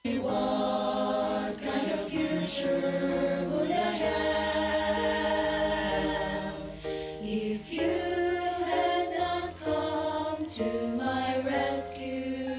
What kind of future would I have if you had not come to my rescue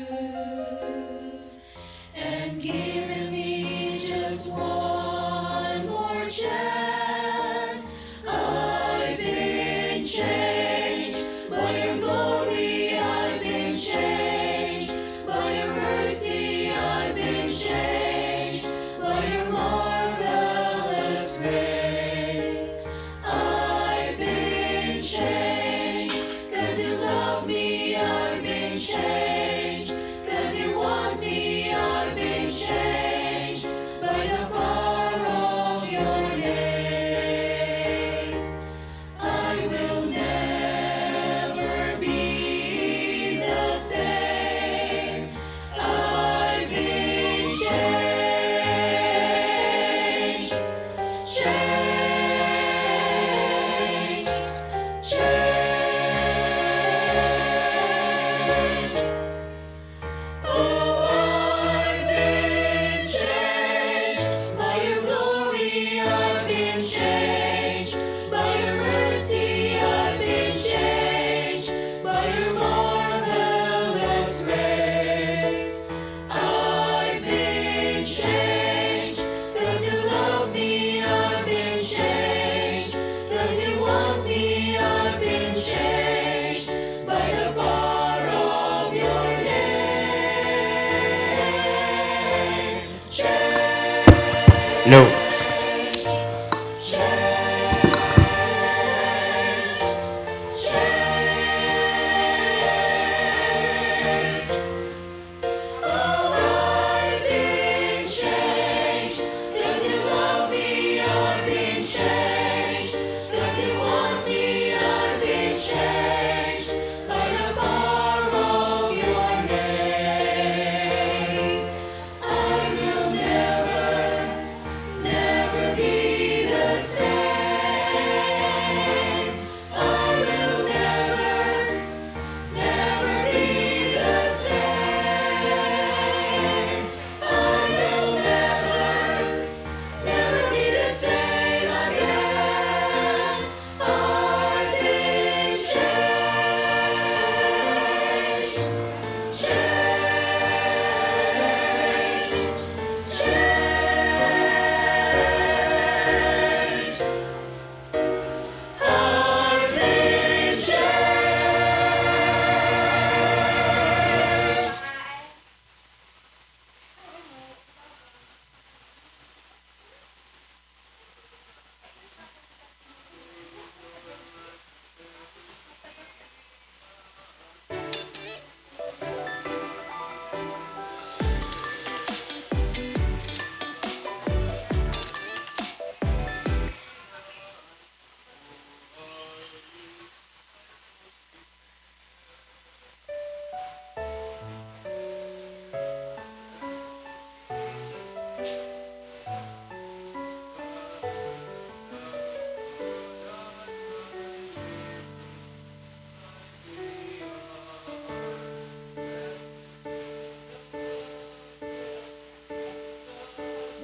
and given me just one more chance? I've been changed by your glory, I've been changed by your mercy, I've been changed by your marvelous grace. I've been changed 'cause you love me, I've been changed 'cause you want me, I've been changed by the power of your name. I will never be the same. I've been changed, changed, changed. Oh, I've been changed by your glory, I've been changed by your mercy, I've been changed by your marvelous grace. I've been changed 'cause you love me, I've been changed 'cause you want me, I've been changed by the power of your name. Notes. I've been changed 'cause you love me, I've been changed 'cause you want me, I've been changed by the power of your name. I will never, never be the same. I will never, never be the same. I will never, never be the same again. I've been changed, changed, changed. I've been changed.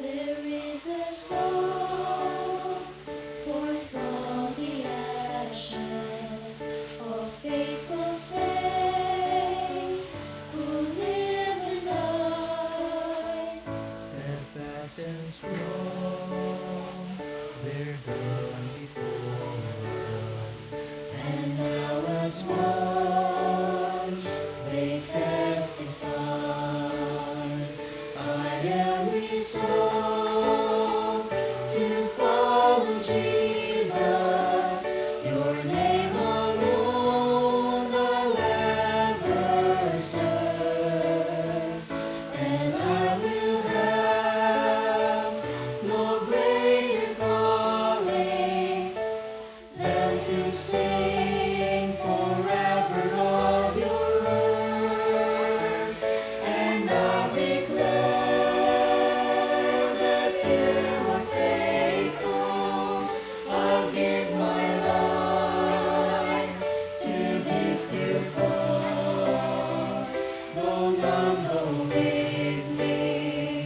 There is a song born from the ashes of faithful saints who lived and died. Steadfast and strong, they're gone before us. And now as one they testify, I am resolved to follow Jesus. Your name alone I'll ever serve, and I will have no greater calling than to sing forever of your word, and I'll declare that you are faithful. I'll give my life to this dear cause, though none go with me.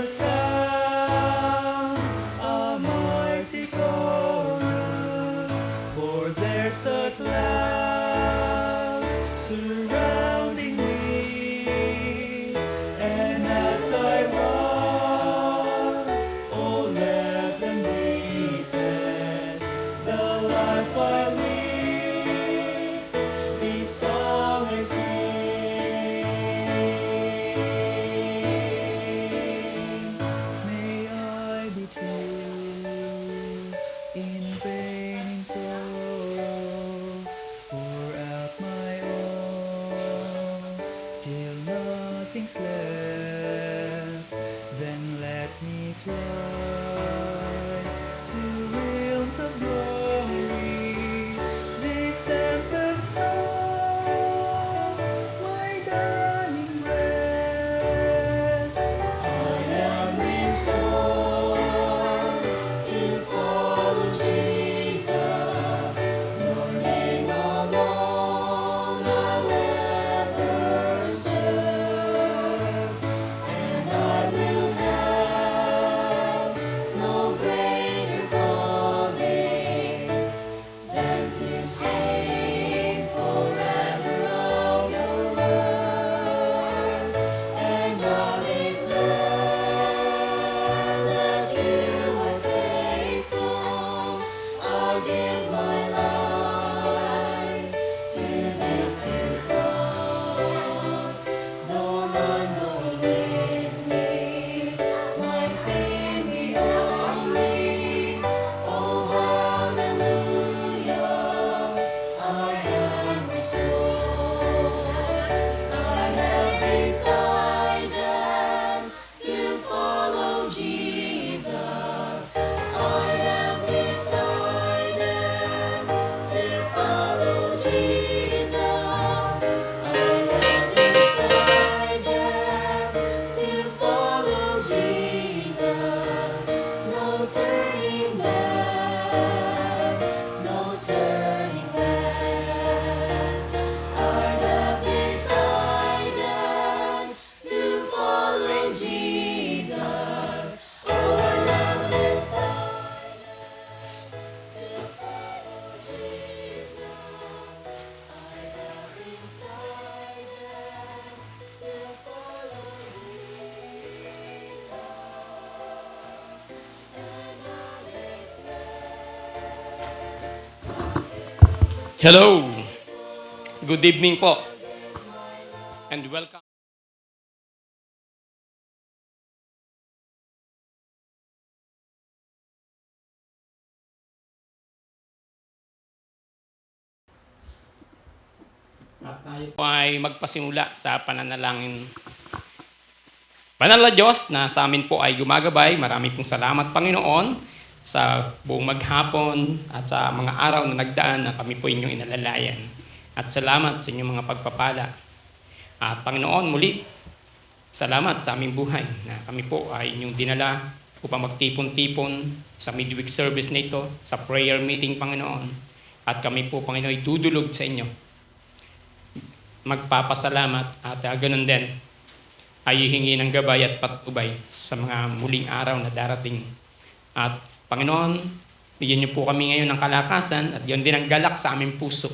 the sound, a mighty chorus, for there's a cloud surrounding me, and as I walk, oh let them witness the life I live, this song I sing. May I be true in pain, in sorrow, pour out my all till nothing's left. Then let me fly to realms of glory. This anthem song, my darling breath. I am resolved to follow Jesus. Your name alone I'll ever serve, and I will have no greater calling than to sing forever of your word, and I'll declare that you are faithful. I'll give my life to this dear cause, though none go with me, my fame be only. Oh, hallelujah, I am resolved. I have decided to follow Jesus. I have decided to follow Jesus. I have decided to follow Jesus. No turning back, no turning back. I have decided to follow Jesus. Oh, I have decided to follow Jesus. I have decided to follow Jesus. And I'll declare Hello! Good evening po and welcome. At tayo po ay magpasimula sa pananalangin. Banal na Diyos na sa amin po ay gumagabay, marami pong salamat Panginoon sa buong maghapon at sa mga araw na nagdaan na kami po inyong inalalayan. At salamat sa inyong mga pagpapala. At Panginoon, muli, salamat sa aming buhay na kami po ay inyong dinala upang magtipon-tipon sa midweek service na ito, sa prayer meeting, Panginoon. At kami po, Panginoon, ay dudulog sa inyo. Magpapasalamat at ganun din ay hihingi ng gabay at patnubay sa mga muling araw na darating. At Panginoon, bigyan niyo po kami ngayon ng kalakasan at yun din ang galak sa aming puso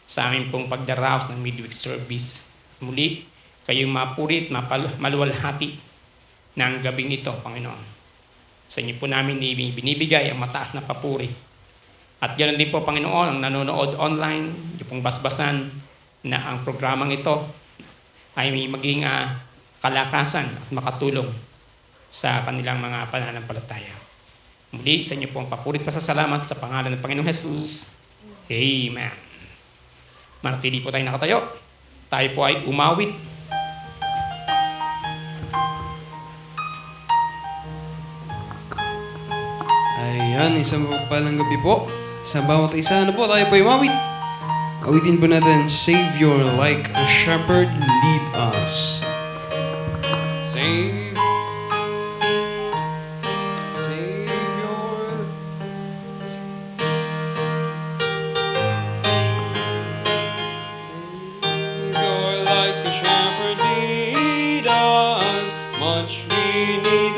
sa aming pong pagdaraos ng midweek service. Muli, kayong mapurit, maluwalhati ng gabing ito, Panginoon. Sa inyo po namin binibigay ang mataas na papuri. At ganoon din po, Panginoon, ang nanonood online, yung pong basbasan na ang programang ito ay may maging kalakasan at makatulong sa kanilang mga pananampalataya. Muli, sa inyo pong papurit pasasalamat sa pangalan ng Panginoong Jesus. Amen. Manatili po tayo nakatayo. Tayo po ay umawit. Ayan, isang mapagpalang gabi po. Sa bawat isa na po tayo po umawit. Awitin po natin, Savior like a shepherd, lead us. Savior, Savior like a shepherd, lead us. Much we need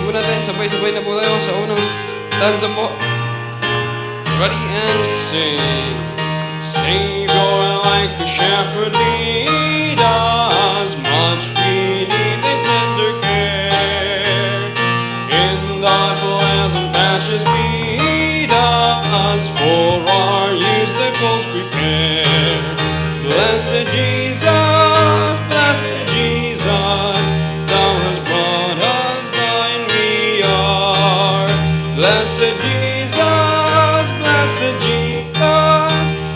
po natin, sabay-sabay na po tayo sa unang stanza po. Ready and sing. Savior, like a shepherd, lead us, much we need thy tender care. In thy pleasant pastures feed us, for our use thy folds prepare. Blessed Jesus, thou hast brought us thine we are. Blessed Jesus,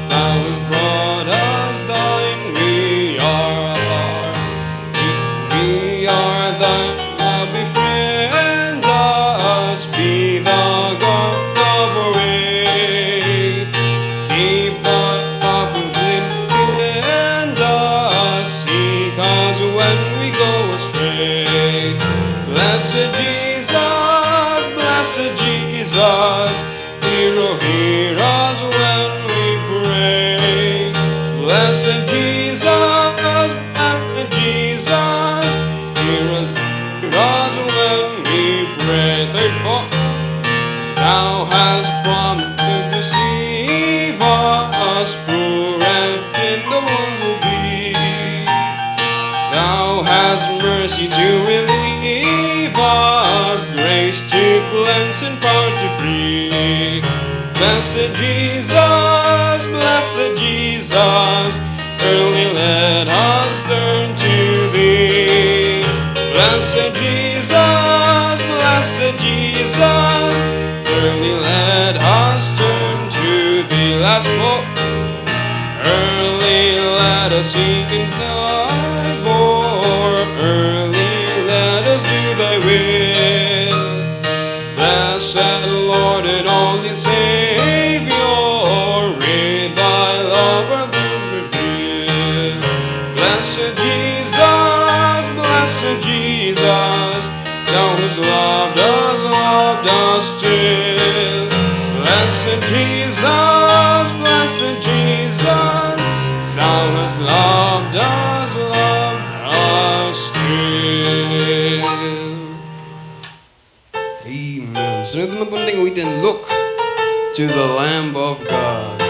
thou hast brought us thine we are. We are thine, love befriend us, be the God of our way. Keep the and us, seek us when we go astray. Blessed Jesus, hear us when we pray. Blessed Jesus, hear us when we pray. Third part. Thou hast promised to deceive us, poor and in the world will be. Thou hast mercy to relieve us, grace to cleanse and power to free. Blessed Jesus, early let us turn to thee. Blessed Jesus, early let us turn to thee. Last quote. Early let us seek and die for, early let us do thy will. Blessed Lord and only Savior, with thy love our good reveal. Blessed Jesus, thou hast loved us still. Blessed Jesus, thou hast loved us still. Amen. Sunod naman po natin awitin, look to the Lamb of God.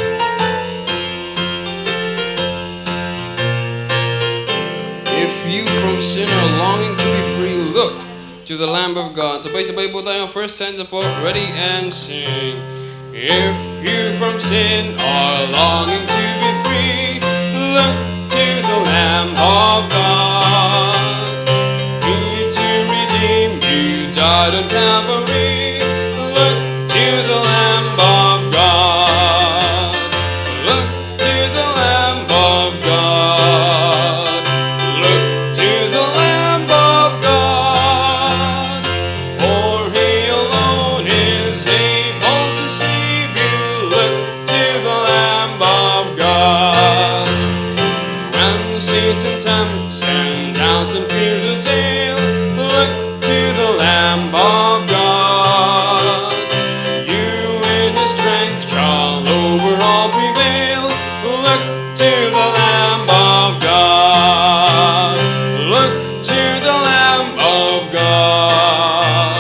If you from sin are longing to be free, look to the Lamb of God. Sabay-sabay po tayo. First stanza po. Ready and sing. If you from sin are longing to be free, look to the Lamb of God. He to redeem you died on Calvary. Look to the Lamb of God. Look to the Lamb of God. Look to the Lamb of God. For he alone is able to save you. Look to the Lamb of God. When Satan tempts and doubts and fears assail, look to the Lamb of God. You in his strength shall over all prevail. Look to the Lamb of God. Look to the Lamb of God.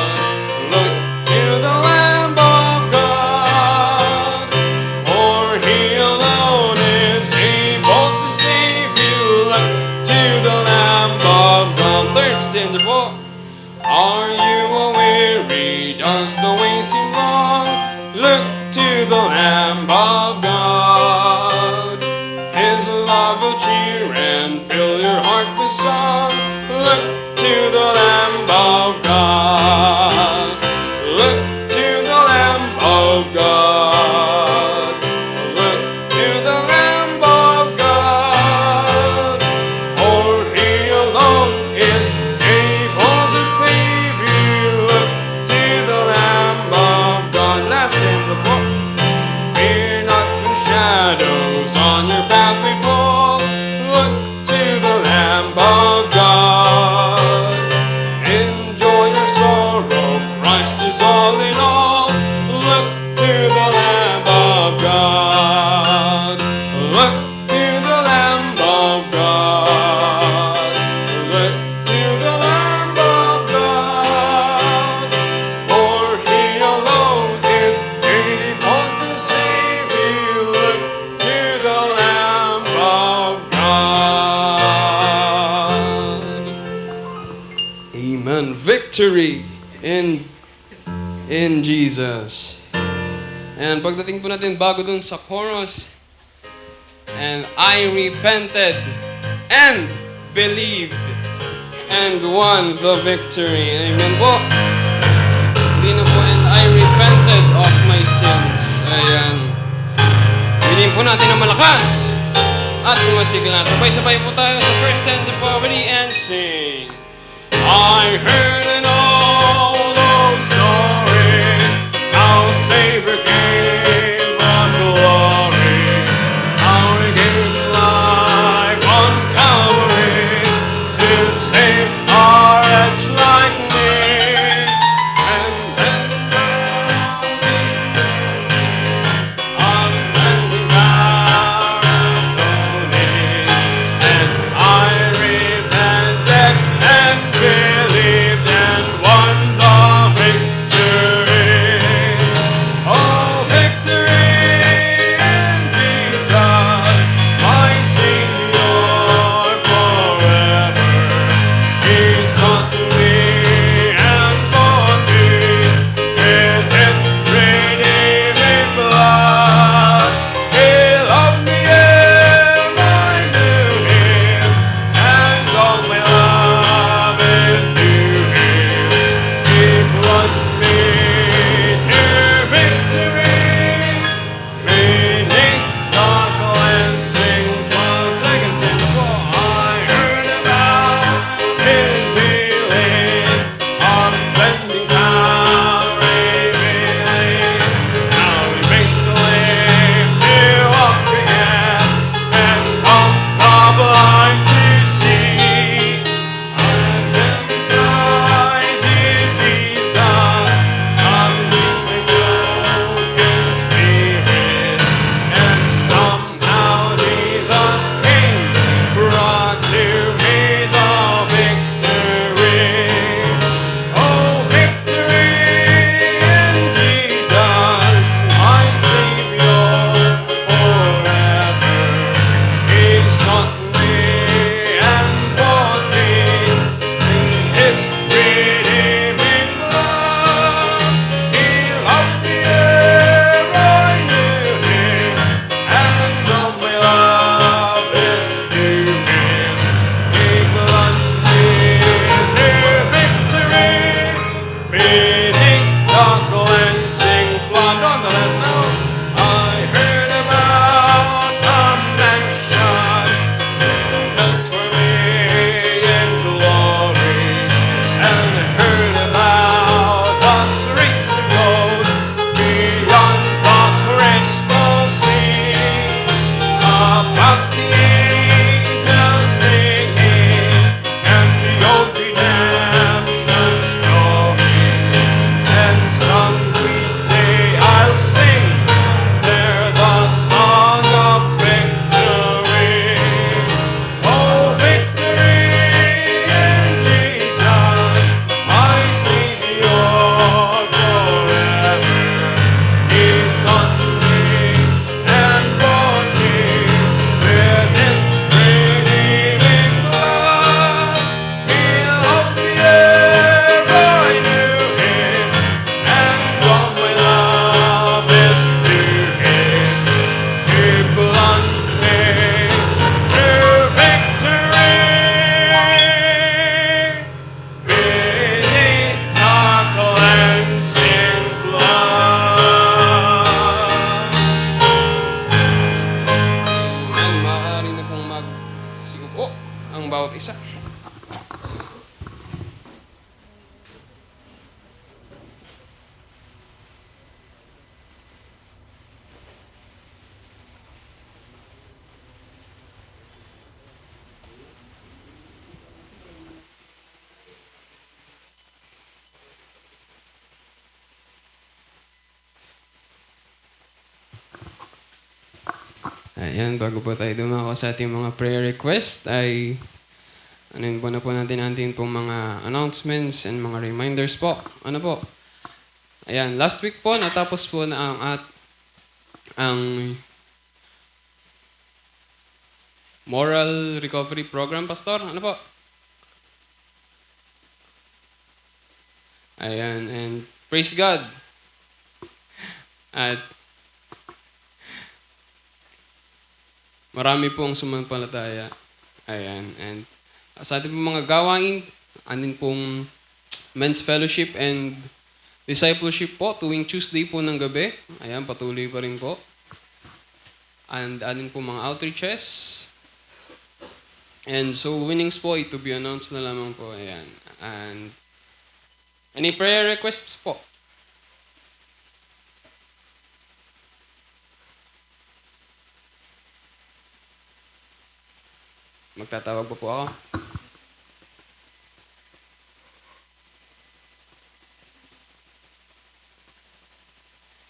Look to the Lamb of God. For he alone is able to save you. Look to the Lamb of God. Third stanza po. Are you a-weary? Does the way seem long? Look to the Lamb of God. His love will cheer and fill your heart with song. Look to the Lamb of God. Look to the Lamb of God. Look to the Lamb of God. For he alone is able to save you. Look to the Lamb of God. Last stanza. Fear not when shadows on your path may fall. Look to the Lamb of God. Amen. Victory in Jesus. And pagdating po natin bago dun sa chorus, and I repented and believed and won the victory. Amen po. Hindi na po, and I repented of my sins. Ayan. Willing po natin ang malakas at masigla. Sabay-sabay po tayo sa first stanza po. Ready and sing. I heard an old story, how Savior came from glory, how He gave His life on Calvary to save a wretch like me. And then I was standing there atoning, and I repented and believed and won the victory. Oh, victory in Jesus, my Savior forever. He sought me and bought me with His redeeming blood. He loved me ere I knew Him, and all my love is to Him. He plunged me to victory, beneath the cleansing flood. Second stanza. I heard about His healing, of His cleansing power revealing, how He made the lame to walk again, and caused the blind to see. I've been tied to Jesus, underneath my broken spirit, and somehow Jesus came, brought to me the victory. Oh, victory in Jesus, my Savior forever. He sought me and bought me in His redeeming blood. He loved me ere I knew Him, and all my love is to Him. He plunged me to victory, beneath the cleansing flood. Nonetheless, now I heard about a mansion built for me in glory, and heard about the streets of gold beyond the crystal sea, about the angels singing, and the old redemption story. And some sweet day I'll sing there the song of victory. Oh, victory in Jesus, my Savior forever. He sought me and bought me with His redeeming blood. He loved me ere I knew Him, and all my love is to Him. He plunged me to victory, beneath the cleansing flood. Amen. Maaari na pong magsigupo ang bawat isa. Ayan, bago po tayo dumako sa ating mga prayer request, ay anuin po na po natin pong mga announcements and mga reminders po. Ano po? Ayan, last week po, natapos po na ang Moral Recovery Program, Pastor. Ano po? Ayan, and praise God. At marami pong sumampalataya. Ayan, and sa ating pong mga gawain, andin pong men's fellowship and discipleship po tuwing Tuesday po ng gabi. Ayan, patuloy pa rin po. And andin po mga outreaches. And so winnings po, to be announced na lamang po. Ayan. And any prayer requests po? Magtatawag po ako.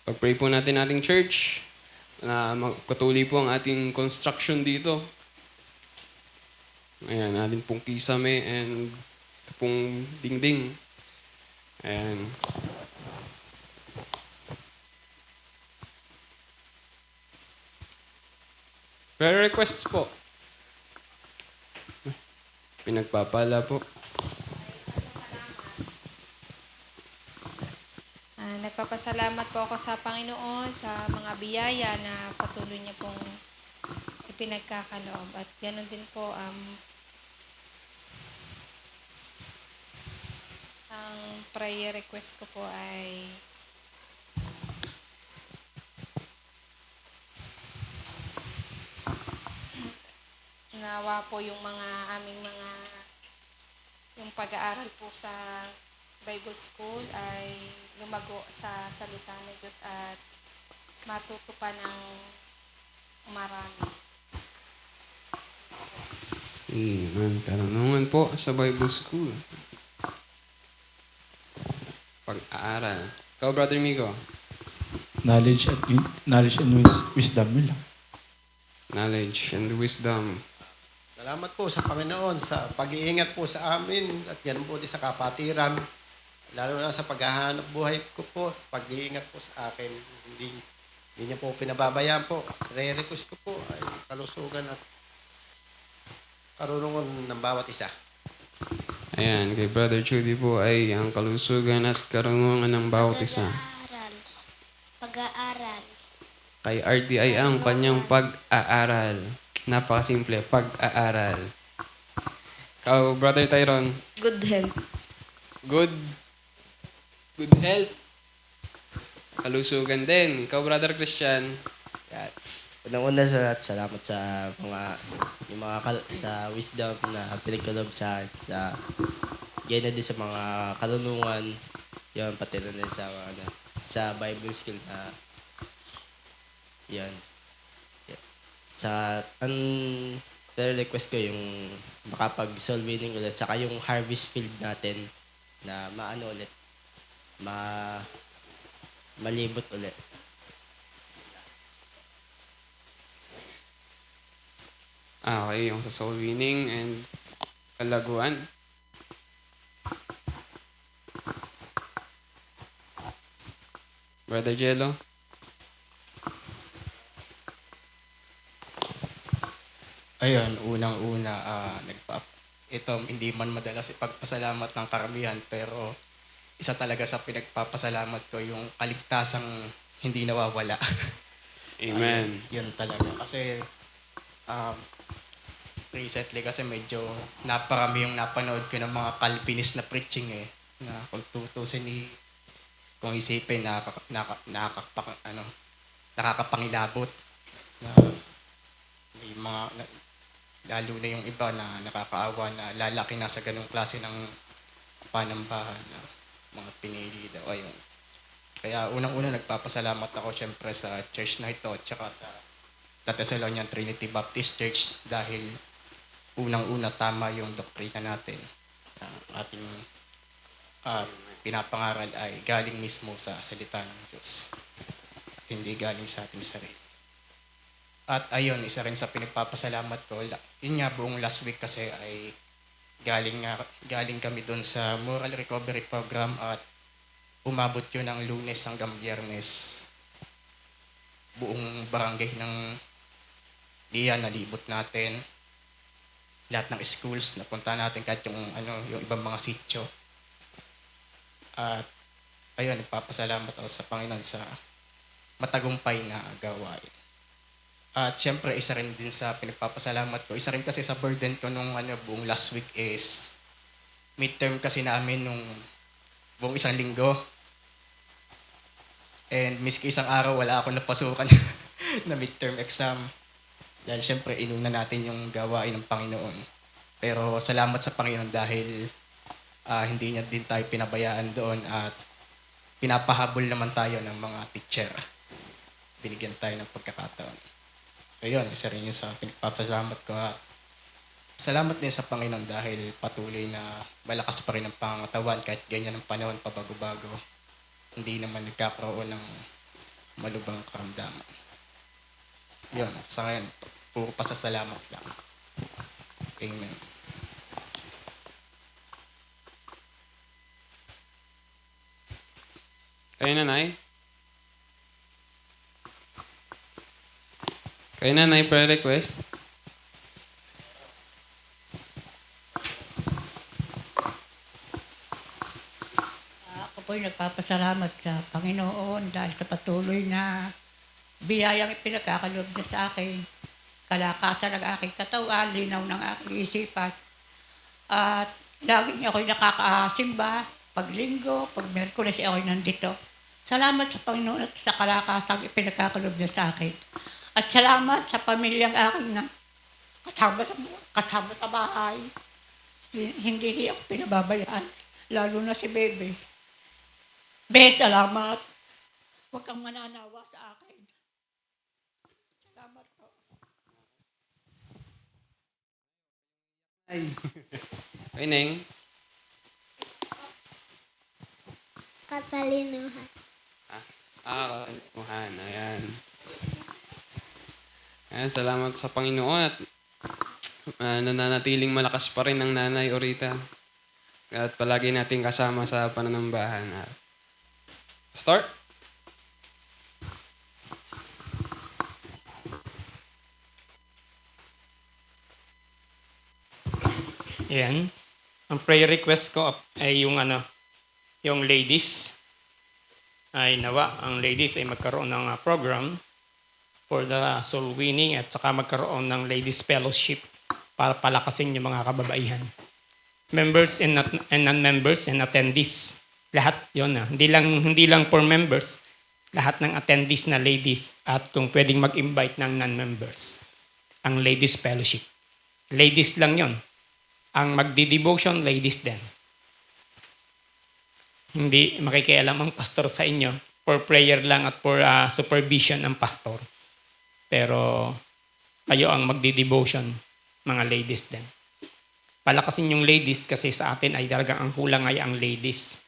Pag-pray po natin ating church na magpatuloy po ang ating construction dito. Ayan, ating pong kisame and ito pong dingding. Ayan. Prayer requests po. Pinagpapala po. Nagpapasalamat po ako sa Panginoon sa mga biyaya na patuloy niya pong ipinagkakaloob. At ganoon din po, ang prayer request ko po ay nawa po yung yung pag-aaral po sa Bible School ay lumago sa salita ng Diyos at matuto pa ng marami. Amen. Karunungan po sa Bible School. Pag-aaral. Ikaw, Brother Migo. Knowledge and wisdom yun lang. Knowledge and wisdom. Salamat po sa Panginoon sa pag-iingat po sa amin at yan po din sa kapatiran. Lalo na sa paghahanap buhay ko po, pag-iingat po sa akin. Hindi niya po pinababayaan po. Re-request ko po ay kalusugan at karunungan ng bawat isa. Ayan, kay Brother Judy po ay ang kalusugan at karunungan ng bawat isa. Pag-aaral. Kay RD ay ang kanyang pag-aaral. Napakasimple, pag-aaral. Ikaw, Brother Tyron. Good health. Good health. Kalusugan din. Ikaw, Brother Christian. Yan. Unang-una salamat sa sa wisdom na pinagkalob sa yan din sa mga kalunungan, yan pati na din sa Bible skill na yan. Sa request ko yung makapag-soul winning ulit saka yung harvest field natin na ulit malibot ulit. Okay, yung sa soul winning and kalaguan. Brother Jello. Ayun, unang-una, ito hindi man madalas ipagpasalamat ng karamihan pero isa talaga sa pinagpapasalamat ko yung kaligtasang hindi nawawala. Amen. Yun talaga. Kasi recently kasi medyo naparami yung napanood ko ng mga Calvinist na preaching na kung tutusin kung isipin nakakapangilabot na may mga lalo na yung iba na nakakaawa na lalaki na sa ganung klase ng panambahan na mga pinili daw. Ayun. Kaya unang-una nagpapasalamat ako syempre sa church na ito at saka sa Thessalonian Trinity Baptist Church dahil unang-una tama yung doktrina natin. Ang ating pinapangaral ay galing mismo sa salita ng Diyos at hindi galing sa ating sarili. At ayun, isa rin sa pinagpapasalamat ko, yun nga buong last week kasi ay galing kami doon sa Moral Recovery Program at umabot yun ng Lunes hanggang Biyernes. Buong barangay ng Lian nalibot natin. Lahat ng schools napunta natin kahit yung ibang mga sitio. At ayun, nagpapasalamat ako sa Panginoon sa matagumpay na gawain. At syempre, isa rin din sa pinagpapasalamat ko. Isa rin kasi sa burden ko nung buong last week is midterm kasi namin nung buong isang linggo. And miski isang araw, wala akong napasukan na midterm exam. Dahil syempre, inuna natin yung gawain ng Panginoon. Pero salamat sa Panginoon dahil hindi niya din tayo pinabayaan doon at pinapahabol naman tayo ng mga teacher. Binigyan tayo ng pagkakataon. Ayun, isa rin yun sa pinagpapasalamat ko. At salamat din sa Panginoon dahil patuloy na malakas pa rin ang pangatawan kahit ganyan ang panahon pabago-bago. Hindi naman nagkakaroon ng malubhang karamdaman. Yun, sa ngayon, puro pasasalamat lang. Amen. Kayo nanay? Kayo nanay, prayer request? Ako po'y nagpapasalamat sa Panginoon dahil sa patuloy na biyayang ipinagkakalob niya sa akin. Kalakasan ng aking katawan, linaw ng aking isipan. At laging ako'y nakakasimba, pag linggo, pag Merkules ako'y nandito. Salamat sa Panginoon at sa kalakasang ipinagkakalob niya sa akin. At salamat sa pamilyang aking na kasama sa bahay. Hindi niya ako pinababayaan, lalo na si Bebe. Salamat. Huwag kang mananawa sa akin. Salamat po. Kayo Neng? Katalinuhan. Kalimuhan. Ayan. Ayan, salamat sa Panginoon at nananatiling malakas pa rin ang nanay Orita. At palagi nating kasama sa pananambahan. Start? Ayan. Ang prayer request ko ay yung ladies. Ay nawa, ang ladies ay magkaroon ng program for the soul winning at saka magkaroon ng ladies fellowship para palakasin yung mga kababaihan. Members and non-members and attendees. Lahat yon na. Hindi lang for members. Lahat ng attendees na ladies at kung pwedeng mag-invite ng non-members. Ang ladies fellowship. Ladies lang yon. Ang magdi-devotion, ladies din. Hindi makikialam ang pastor sa inyo. For prayer lang at for supervision ng pastor. Pero kayo ang magdi-devotion, mga ladies din. Palakasin yung ladies kasi sa atin ay talagang ang kulang ay ang ladies.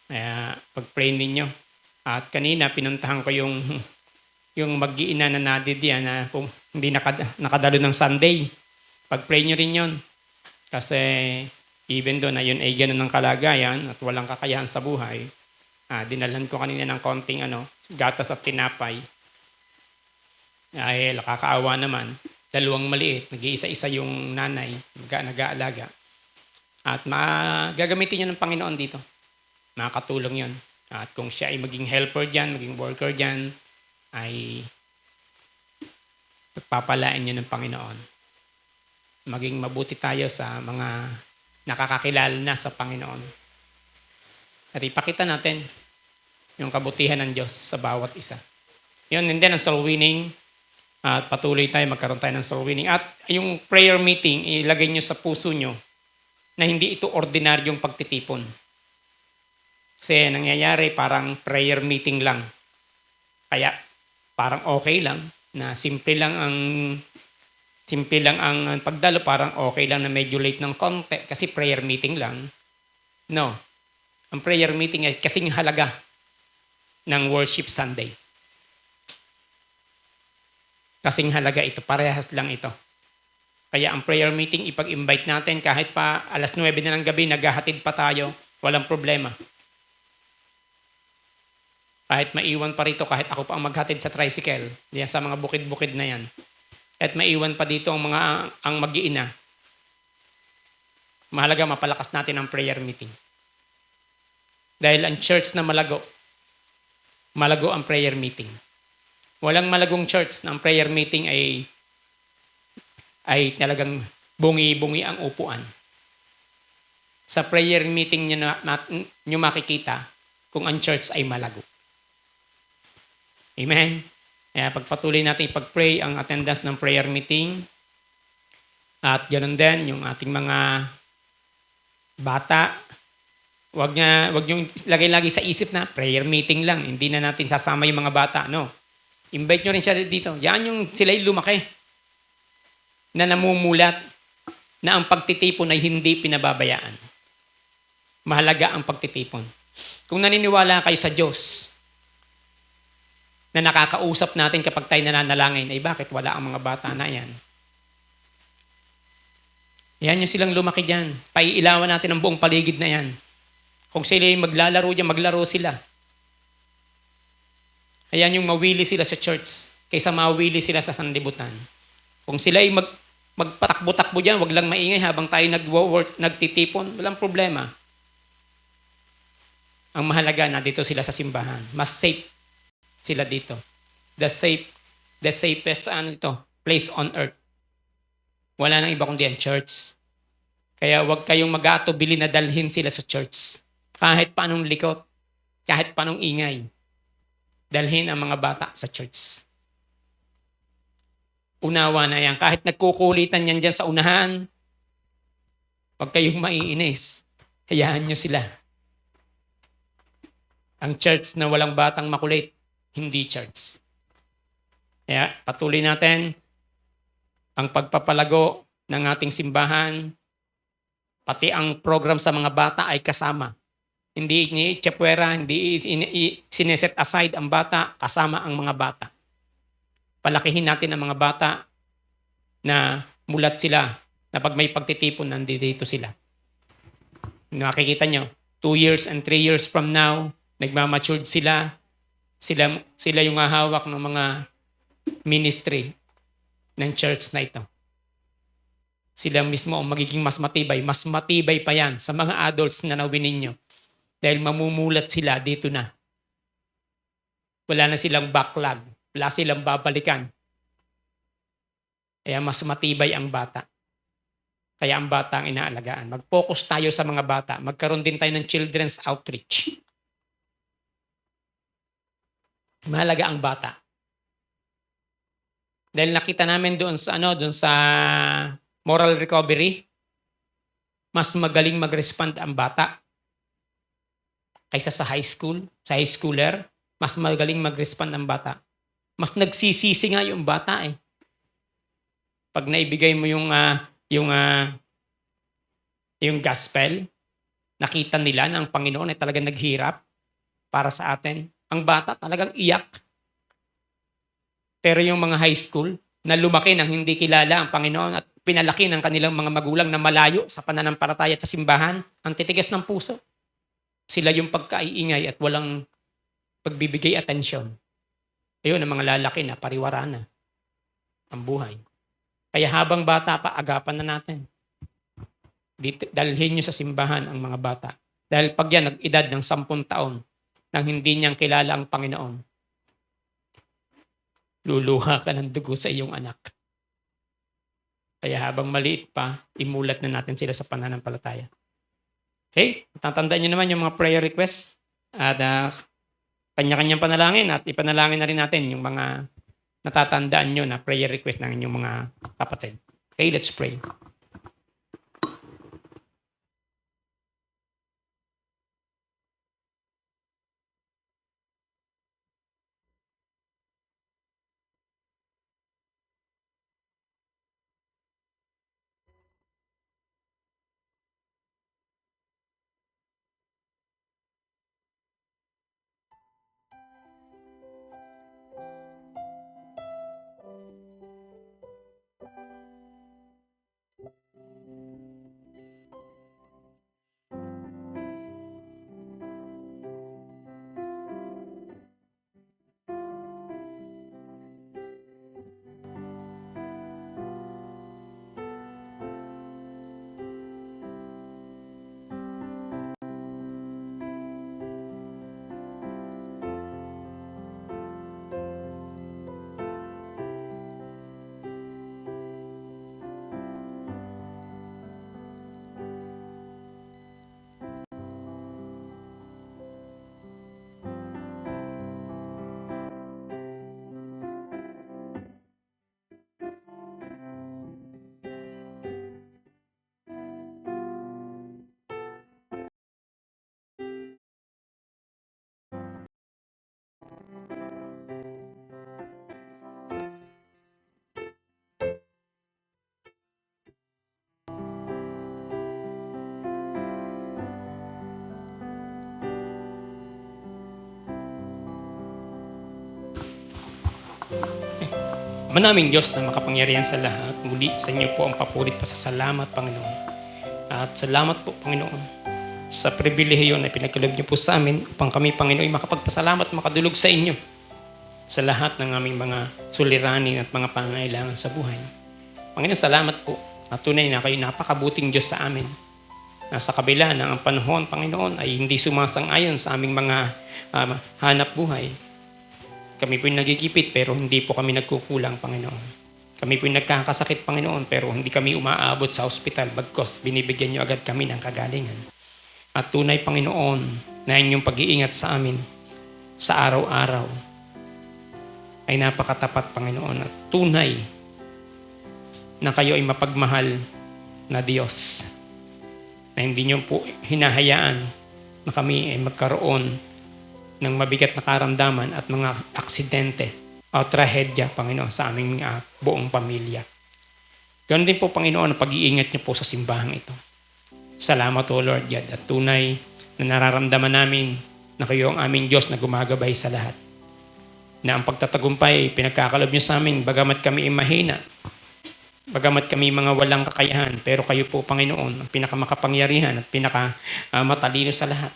Kaya pag-pray ninyo. At kanina pinuntahan ko yung mag-iina na nadidiyan na kung hindi nakadalo ng Sunday. Pag-pray nyo rin yon. Kasi even doon na yun ay ganun ng kalagayan at walang kakayahan sa buhay, dinalhan ko kanina ng konting gatas at tinapay. Ay, nakakaawa naman. Dalawang maliit, nag-iisa-isa yung nanay, nag-aalaga. At gagamitin niya ng Panginoon dito. Makakatulong yun. At kung siya ay maging helper dyan, maging worker dyan, ay pagpapalain niya ng Panginoon. Maging mabuti tayo sa mga nakakakilala na sa Panginoon. At ipakita natin yung kabutihan ng Diyos sa bawat isa. Yun, and then ang soul winning, at patuloy tayo, magkaroon tayo ng soul winning. At yung prayer meeting, ilagay nyo sa puso nyo na hindi ito ordinaryong pagtitipon. Kasi nangyayari parang prayer meeting lang. Kaya parang okay lang, na simple lang ang pagdalo, parang okay lang na medyo late ng konti kasi prayer meeting lang. No. Ang prayer meeting ay kasing halaga ng worship Sunday. Kasing halaga ito, parehas lang ito. Kaya ang prayer meeting, ipag-invite natin kahit pa alas 9 na ng gabi, naghahatid pa tayo, walang problema. Kahit maiwan pa rito, kahit ako pa ang maghatid sa tricycle, diyan sa mga bukid-bukid na yan. Kahit maiwan pa dito ang mag-iina, mahalaga mapalakas natin ang prayer meeting. Dahil ang church na malago ang prayer meeting. Walang malagong church na ang prayer meeting ay talagang bungi-bungi ang upuan. Sa prayer meeting nyo makikita kung ang church ay malago. Amen? Kaya pagpatuloy natin ipag-pray ang attendance ng prayer meeting. At ganoon din yung ating mga bata. Wag nyo lagay-lagi sa isip na prayer meeting lang. Hindi na natin sasama yung mga bata. No. Invite nyo rin siya dito. Yan yung sila'y lumaki na namumulat na ang pagtitipon ay hindi pinababayaan. Mahalaga ang pagtitipon. Kung naniniwala kayo sa Diyos na nakakausap natin kapag tayo nananalangin, ay bakit wala ang mga bata na yan? Yan yung silang lumaki dyan. Paiilawan natin ang buong paligid na yan. Kung sila yung maglalaro dyan, maglaro sila. Ayan yung mawili sila sa church kaysa mawili sila sa sanlibutan. Kung sila ay magpatakbo-takbo dyan, wag lang maingay habang tayo nagtitipon, walang problema. Ang mahalaga na dito sila sa simbahan. Mas safe sila dito. The safest place on earth. Wala nang iba kundi ang church. Kaya wag kayong mag-aatubili na dalhin sila sa church. Kahit paanong likot, kahit paanong ingay, dalhin ang mga bata sa church. Unawa na yan. Kahit nagkukulitan yan dyan sa unahan, wag kayong maiinis. Hayaan nyo sila. Ang church na walang batang makulit, hindi church. Kaya patuloy natin ang pagpapalago ng ating simbahan, pati ang program sa mga bata ay kasama. Hindi ni-chepwera, hindi sineset aside ang bata, kasama ang mga bata. Palakihin natin ang mga bata na mulat sila, na pag may pagtitipon, nandito sila. Nakikita nyo, 2 years and 3 years from now, nagmamatured sila. Sila yung hahawak ng mga ministry ng church na ito. Sila mismo ang magiging mas matibay pa yan sa mga adults na nawin ninyo. Dahil mamumulat sila dito na. Wala na silang backlog. Wala silang babalikan. Kaya mas matibay ang bata. Kaya ang bata ang inaalagaan. Mag-focus tayo sa mga bata. Magkaroon din tayo ng children's outreach. Mahalaga ang bata. Dahil nakita namin doon sa moral recovery, mas magaling mag-respond ang bata kaysa sa high school, sa high schooler, mas magaling mag-respond ang bata. Mas nagsisisi nga yung bata eh. Pag naibigay mo yung gospel, nakita nila na ang Panginoon ay talagang naghirap para sa atin. Ang bata talagang iyak. Pero yung mga high school na lumaki nang hindi kilala ang Panginoon at pinalaki ng kanilang mga magulang na malayo sa pananampalataya at sa simbahan, ang titigas ng puso. Sila yung pagkaiingay at walang pagbibigay atensyon. Ayun, ang mga lalaki na pariwara na ang buhay. Kaya habang bata pa, agapan na natin. Dalhin nyo sa simbahan ang mga bata. Dahil pag yan, nag-edad ng 10 taon, nang hindi niyang kilala ang Panginoon, luluha ka ng dugo sa iyong anak. Kaya habang maliit pa, imulat na natin sila sa pananampalataya. Okay? Tatandaan niyo naman yung mga prayer requests at kanya-kanyang panalangin at ipanalangin na rin natin yung mga natatandaan nyo na prayer request ng inyong mga kapatid. Okay, let's pray. Manaming Diyos na makapangyarihan sa lahat, muli sa inyo po ang papurit pa sa salamat, Panginoon. At salamat po, Panginoon, sa pribilehiyo na pinagkaloob niyo po sa amin upang kami, Panginoon, makapagpasalamat at makadulog sa inyo sa lahat ng aming mga suliranin at mga pangailangan sa buhay. Panginoon, salamat po at tunay na kayo napakabuting Diyos sa amin. Sa kabila ng ang panahon, Panginoon, ay hindi sumasang-ayon sa aming mga hanap buhay. Kami po'y nagigipit pero hindi po kami nagkukulang, Panginoon. Kami po'y nagkakasakit, Panginoon, pero hindi kami umaabot sa ospital bagkos binibigyan niyo agad kami ng kagalingan. At tunay, Panginoon, na inyong pag-iingat sa amin sa araw-araw ay napakatapat, Panginoon, at tunay na kayo ay mapagmahal na Diyos, na hindi niyo po hinahayaan na kami ay magkaroon ng mabigat na karamdaman at mga aksidente o trahedya, Panginoon, sa aming buong pamilya. Ganoon din po, Panginoon, ang pag-iingat niyo po sa simbahang ito. Salamat, O Lord God, at tunay na nararamdaman namin na kayo ang aming Diyos na gumagabay sa lahat. Na ang pagtatagumpay, pinagkakalob niyo sa amin, bagamat kami ay mahina, bagamat kami mga walang kakayahan, pero kayo po, Panginoon, ang pinakamakapangyarihan at pinakamatalino sa lahat,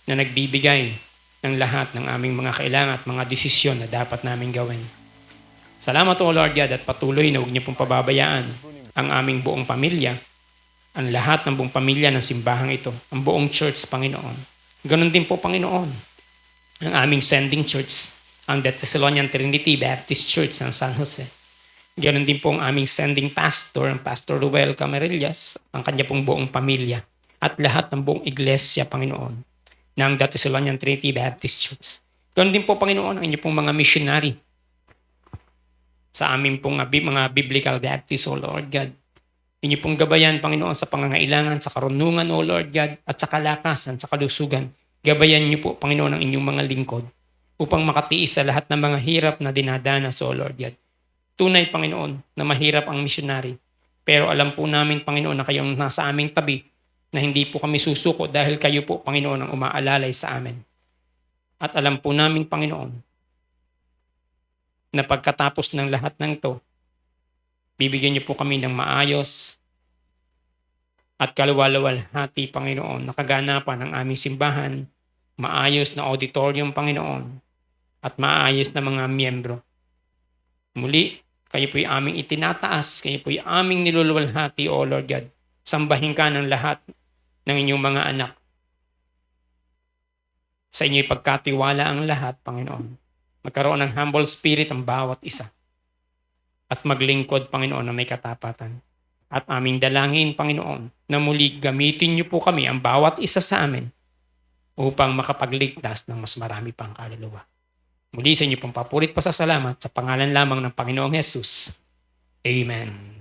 na nagbibigay ng lahat ng aming mga kailangan at mga desisyon na dapat namin gawin. Salamat, O Lord God, at patuloy na huwag niyo pong pababayaan ang aming buong pamilya, ang lahat ng buong pamilya ng simbahang ito, ang buong church, Panginoon. Ganon din po, Panginoon, ang aming sending church, ang The Thessalonian Trinity Baptist Church ng San Jose. Ganon din po ang aming sending pastor, ang Pastor Ruel Camarellas, ang kanya pong buong pamilya, at lahat ng buong iglesia, Panginoon, ng The Thessalonian Trinity Baptist Church. Ganon din po, Panginoon, ang inyo pong mga missionary sa aming pong mga Biblical Baptist, O Lord God. Inyo pong gabayan, Panginoon, sa pangangailangan, sa karunungan, O Lord God, at sa kalakasan, sa kalusugan. Gabayan niyo po, Panginoon, ang inyong mga lingkod upang makatiis sa lahat ng mga hirap na dinadanas, O Lord God. Tunay, Panginoon, na mahirap ang missionary. Pero alam po namin, Panginoon, na kayong nasa aming tabi, na hindi po kami susuko dahil kayo po, Panginoon, ang umaalalay sa amin. At alam po namin, Panginoon, na pagkatapos ng lahat ng ito, bibigyan niyo po kami ng maayos at kaluwalhati, Panginoon, na kaganapan ng aming simbahan, maayos na auditorium, Panginoon, at maayos na mga miyembro. Muli, kayo po'y aming itinataas, kayo po'y aming niluluwalhati, O Lord God. Sambahin ka ng lahat ng inyong mga anak. Sa inyo'y pagkatiwala ang lahat, Panginoon. Magkaroon ng humble spirit ang bawat isa. At maglingkod, Panginoon, na may katapatan. At aming dalangin, Panginoon, na muli gamitin niyo po kami, ang bawat isa sa amin, upang makapagligtas ng mas marami pang kaluluwa. Muli sa inyo pong papurit pasasalamat sa pangalan lamang ng Panginoong Jesus. Amen.